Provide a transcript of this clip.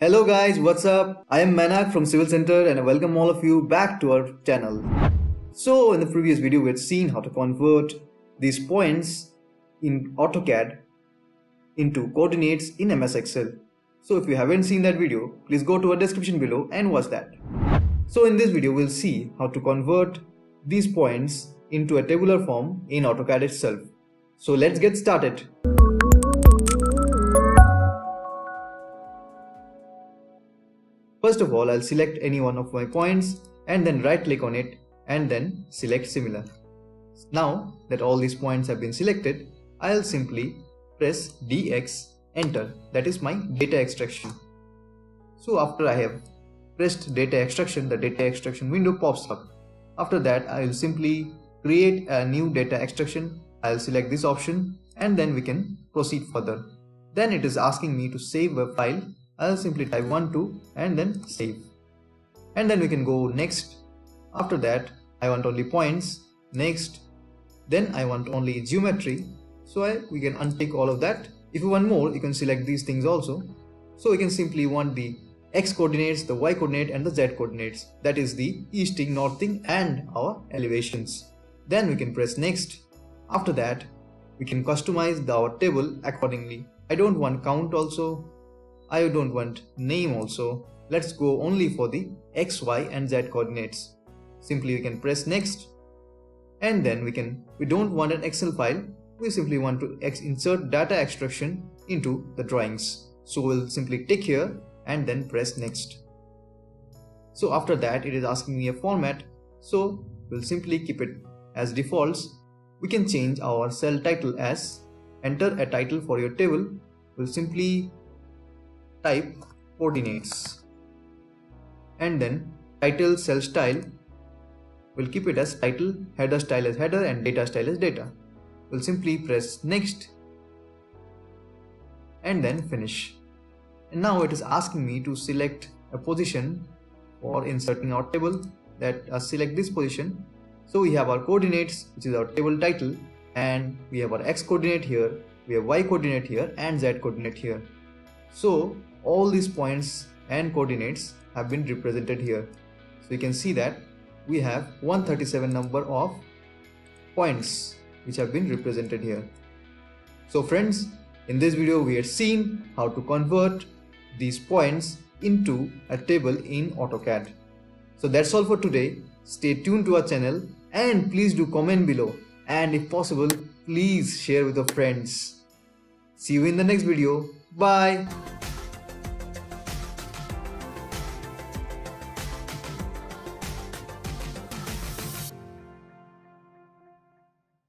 Hello guys, what's up? I am Manak from Civil Center and I welcome all of you back to our channel. So in the previous video we had seen how to convert these points in AutoCAD into coordinates in MS Excel. So if you haven't seen that video, please go to our description below and watch that. So in this video we'll see how to convert these points into a tabular form in AutoCAD itself. So let's get started. First of all, I'll select any one of my points and then right click on it and then select similar. Now that all these points have been selected, I'll simply press DX, enter, that is my data extraction. So after I have pressed data extraction, the data extraction window pops up. After that, I'll simply create a new data extraction. I'll select this option and then we can proceed further. Then it is asking me to save a file. I'll simply type 12 and then save. And then we can go next. After that, I want only points. Next. Then I want only geometry. So we can untick all of that. If you want more, you can select these things also. So we can simply want the X coordinates, the Y coordinate and the Z coordinates. That is the easting, northing and our elevations. Then we can press next. After that, we can customize our table accordingly. I don't want count also. I don't want name also. Let's go only for the X, Y and Z coordinates. Simply we can press next. And then we don't want an Excel file. We simply want to insert data extraction into the drawings. So we'll simply tick here and then press next. So after that it is asking me a format. So we'll simply keep it as defaults. We can change our cell title as enter a title for your table. We'll simply type coordinates and then title cell style, we'll keep it as title, header style as header and data style as data. We'll simply press next and then finish. And now it is asking me to select a position for inserting our table. That select this position. So we have our coordinates, which is our table title, and we have our X coordinate here, we have Y coordinate here and Z coordinate here. So all these points and coordinates have been represented here. So you can see that we have 137 number of points which have been represented here. So friends, in this video we have seen how to convert these points into a table in AutoCAD. So that's all for today. Stay tuned to our channel and please do comment below, and if possible please share with your friends. See you in the next video. Bye.